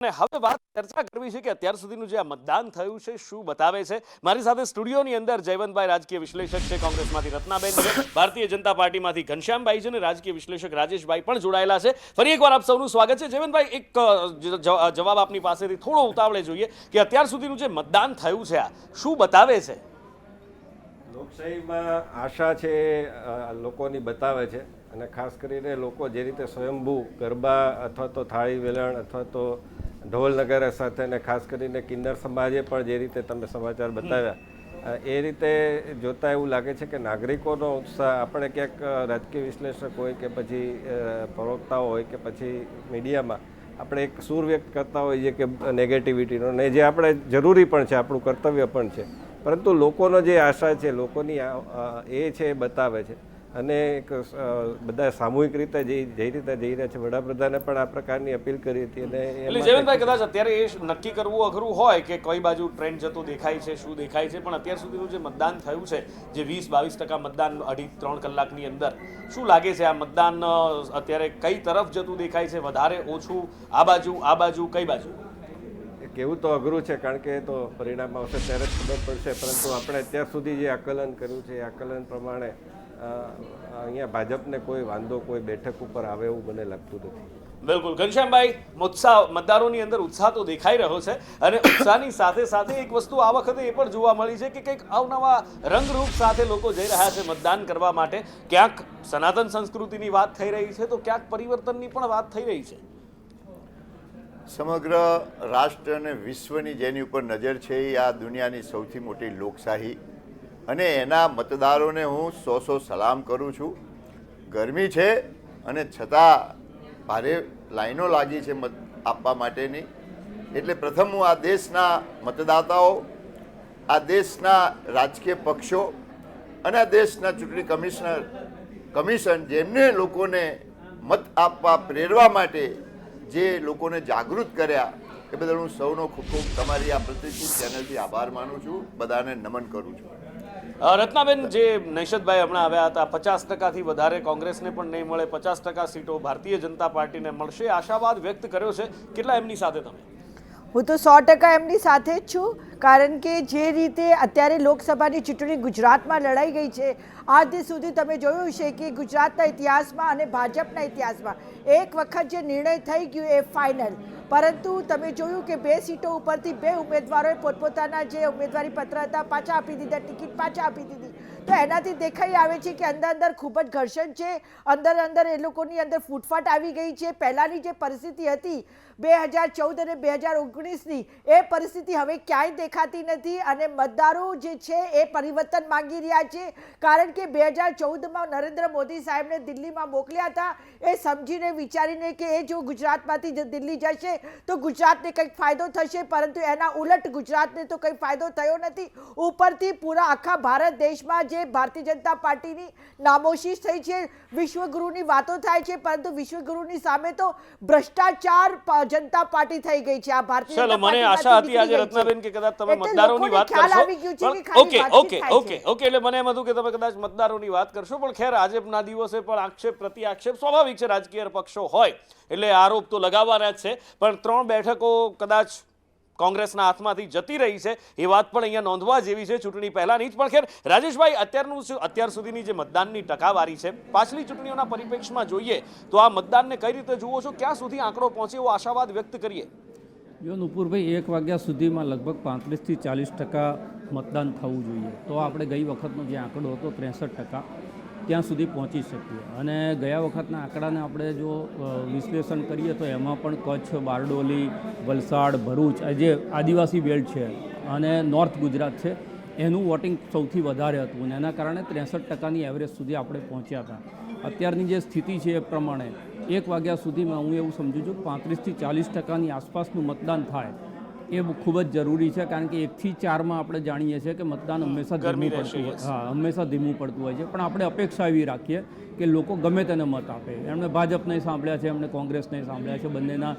અને હવે વાત ચર્ચા કરવી છે કે અત્યાર સુધીનું જે આ મતદાન થયું છે શું બતાવે છે। મારી સાથે સ્ટુડિયોની અંદર જયવંતભાઈ રાજકીય વિશ્લેષક છે, કોંગ્રેસમાંથી રત્નાબેન છે, ભારતીય જનતા પાર્ટીમાંથી ઘનશ્યામભાઈ છે અને રાજકીય વિશ્લેષક રાજેશભાઈ પણ જોડાયેલા છે। ફરી એકવાર આપ સૌનું સ્વાગત છે। જયવંતભાઈ, એક જવાબ આપની પાસેથી થોડો ઉતાવળે જોઈએ કે અત્યાર સુધીનું જે મતદાન થયું છે આ શું બતાવે છે? લોકશાહીમાં આશા છે લોકોની બતાવે છે, અને ખાસ કરીને લોકો જે રીતે સ્વયંભૂ ગરબા અથવા તો થાળી વેલણ અથવા તો ઢોલ નગારા સાથે, અને ખાસ કરીને કિન્નર સમાજે પણ જે રીતે તમે સમાચાર બતાવ્યા એ રીતે જોતા એવું લાગે છે કે નાગરિકોનો ઉત્સાહ, આપણે ક્યાંક રાજકીય વિશ્લેષક હોય કે પછી પ્રવક્તાઓ હોય કે પછી મીડિયામાં આપણે એક સૂર વ્યક્ત કરતા હોઈએ કે નેગેટિવિટીનો, ને જે આપણે જરૂરી પણ છે, આપણું કર્તવ્ય પણ છે, પરંતુ લોકોનો જે આશા છે, લોકોની એ છે એ બતાવે છે। અને એક બધા સામૂહિક રીતે જઈ રીતે જઈ રહ્યા છે। વડાપ્રધાને પણ આ પ્રકારની અપીલ કરી હતી। અને એટલે જયવંતભાઈ, કદાચ અત્યારે એ નક્કી કરવું અઘરું હોય કે કઈ બાજુ ટ્રેન્ડ જતો દેખાય છે, શું દેખાય છે, પણ અત્યાર સુધીનું જે મતદાન થયું છે, જે 20-22% મતદાન 2.5-3 કલાકની અંદર, શું લાગે છે આ મતદાન અત્યારે કઈ તરફ જતું દેખાય છે? વધારે, ઓછું, આ બાજુ, કઈ બાજુ? કેવું તો અઘરું છે, કારણ કે તો પરિણામ આવશે ત્યારે જ ખબર પડશે, પરંતુ આપણે અત્યાર સુધી જે આકલન કર્યું છે એ આકલન પ્રમાણે અહીંયા ભાજપને કોઈ વાંધો કોઈ બેઠક ઉપર આવે એવું મને લાગતું નથી। બિલકુલ ઘનશ્યામભાઈ, મતદારોની અંદર ઉત્સાહ તો દેખાઈ રહ્યો છે, અને ઉત્સાહની સાથે સાથે એક વસ્તુ આ વખતે એ પણ જોવા મળી છે કે કંઈક અવનવા રંગરૂપ સાથે લોકો જઈ રહ્યા છે મતદાન કરવા માટે। ક્યાંક સનાતન સંસ્કૃતિની વાત થઈ રહી છે તો ક્યાંક પરિવર્તનની પણ વાત થઈ રહી છે। સમગ્ર રાષ્ટ્ર અને વિશ્વની જેની ઉપર નજર છે એ આ દુનિયાની સૌથી મોટી લોકશાહી, અને એના મતદારોને હું 100 સલામ કરું છું। ગરમી છે અને છતાં ભારે લાઈનો લાગી છે મત આપવા માટેની, એટલે પ્રથમ હું આ દેશના મતદાતાઓ, આ દેશના રાજકીય પક્ષો અને આ દેશના ચૂંટણી કમિશન જેમને લોકોને મત આપવા પ્રેરવા માટે જે લોકોને જાગૃત કર્યા, એ બદલ હું સૌનો ખૂબ ખૂબ તમારી આ પ્રતિષ્ઠિત ચેનલથી આભાર માનું છું, બધાને નમન કરું છું। રત્નાબેન, જે નૈશદભાઈ હમણાં આવ્યા હતા, 50%થી વધારે કોંગ્રેસને પણ નહીં મળે, 50% સીટો ભારતીય જનતા પાર્ટીને મળશે, આશાવાદ વ્યક્ત કર્યો છે, કેટલા એમની સાથે તમે? હું તો 100% એમની સાથે જ છું, કારણ કે જે રીતે અત્યારે લોકસભાની ચૂંટણી ગુજરાતમાં લડાઈ ગઈ છે, આજ સુધી તમે જોયું છે કે ગુજરાતના ઇતિહાસમાં અને ભાજપના ઇતિહાસમાં એક વખત જે નિર્ણય થઈ ગયો એ ફાઇનલ, પરંતુ તમે જોયું કે 2 સીટો ઉપરથી 2 ઉમેદવારોએ પોતપોતાના જે ઉમેદવારી પત્ર હતા પાછા આપી દીધા, ટિકિટ પાછા આપી દીધી। તો એનાથી દેખાઈ આવે છે કે અંદર ખૂબ જ ઘર્ષણ છે, અંદર એ લોકોની અંદર ફૂટફાટ આવી ગઈ છે। પહેલાંની જે પરિસ્થિતિ હતી 2014 અને 2019ની, એ પરિસ્થિતિ હવે ક્યાંય દેખાતી નથી, અને મતદારો જે છે એ પરિવર્તન માંગી રહ્યા છે, કારણ કે 2014માં નરેન્દ્ર મોદી સાહેબને દિલ્હીમાં મોકલ્યા હતા એ સમજીને વિચારીને કે એ જો ગુજરાતમાંથી દિલ્હી જશે તો ગુજરાતને કંઈક ફાયદો થશે, પરંતુ એના ઉલટ ગુજરાતને તો કંઈ ફાયદો થયો નથી। ઉપરથી પૂરા આખા ભારત દેશમાં જે ભારતીય જનતા પાર્ટીની નામોશી થઈ છે, વિશ્વગુરુની વાતો થાય છે, પરંતુ વિશ્વગુરુની સામે તો ભ્રષ્ટાચાર જનતા પાર્ટી થઈ ગઈ છે। આ ભારતીય ચલો, મને આશા હતી આજે રત્નાબેન કે કદાચ તમે મતદારોની વાત કરશો। ઓકે, એટલે મને એમ હતું કે તમે કદાચ મતદારોની વાત કરશો, પણ ખેર આજના દિવસે પણ આક્ષેપ પ્રતિ આક્ષેપ સ્વાભાવિક છે, રાજકીય પક્ષો હોય એટલે આરોપ તો લગાવવાના જ છે, પણ 3 બેઠકો કદાચ કોંગ્રેસના હાથમાંથી જતી રહી છે એ વાત પણ અહીંયા નોંધવા જેવી છે ચૂંટણી પહેલાની જ। પણ ખેર રાજેશભાઈ, અત્યાર સુધીની જે મતદાનની ટકાવારી છે, પાછલી ચૂંટણીઓના પરિપ્રેક્ષમાં જોઈએ તો આ મતદાનને કઈ રીતે જુઓ છો? ક્યાં સુધી આંકડો પહોંચે એવો આશાવાદ વ્યક્ત કરીએ? જો નુપુરભાઈ, 1 વાગ્યા સુધીમાં લગભગ 35-40% મતદાન થવું જોઈએ, તો આપણે ગઈ વખતનો જે આંકડો હતો 63% ત્યાં સુધી પહોંચી શકીએ। અને ગયા વખતના આંકડાને આપણે જો વિશ્લેષણ કરીએ તો એમાં પણ કચ્છ, બારડોલી, વલસાડ, ભરૂચ, જે આદિવાસી બેલ્ટ છે અને નોર્થ ગુજરાત છે, એનું વોટિંગ સૌથી વધારે હતું, અને એના કારણે 63%ની એવરેજ સુધી આપણે પહોંચ્યા હતા। અત્યારની જે સ્થિતિ છે એ પ્રમાણે 1 વાગ્યા સુધીમાં હું એવું સમજું છું 35-40%ની આસપાસનું મતદાન થાય એ ખૂબ જ જરૂરી છે, કારણ કે 1 થી 4માં આપણે જાણીએ છીએ કે મતદાન હંમેશા ધીમું પડતું હોય, હંમેશા ધીમું પડતું હોય છે, પણ આપણે અપેક્ષા એવી રાખીએ કે લોકો ગમે તેને મત આપે। એમણે ભાજપને સાંભળ્યા છે, એમણે કોંગ્રેસને સાંભળ્યા છે, બંનેના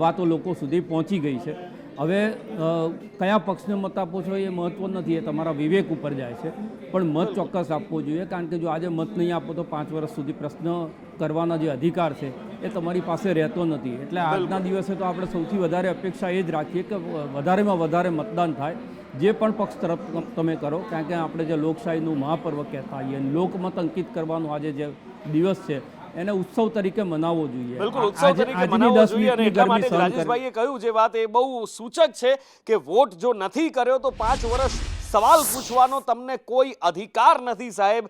વાતો લોકો સુધી પહોંચી ગઈ છે, હવે કયા પક્ષને મત આપો છો એ મહત્વ નથી, એ તમારા વિવેક ઉપર જાય છે, પણ મત ચોક્કસ આપવો જોઈએ. કારણ કે જો આજે મત નહીં આપો તો 5 વર્ષ સુધી પ્રશ્ન કરવાના જે અધિકાર છે એ તમારી પાસે રહેતો નથી. એટલે આજના દિવસે તો આપણે સૌથી વધારે અપેક્ષા એ જ રાખીએ કે વધારેમાં વધારે મતદાન થાય, જે પણ પક્ષ તરફ તમે કરો. કારણ કે આપણે જે લોકશાહીનું મહાપર્વ કહેતા હોઈએ, લોકમત અંકિત કરવાનો આજે જે દિવસ છે એને ઉત્સવ તરીકે મનાવવો જોઈએ. બિલકુલ ઉત્સવ તરીકે મનાવવો જોઈએ અને એટલા માટે જ રાજેશભાઈએ કહ્યું જે વાત એ બહુ સૂચક છે કે વોટ જો નથી કર્યો તો 5 વર્ષ સવાલ પૂછવાનો તમને કોઈ અધિકાર નથી સાહેબ.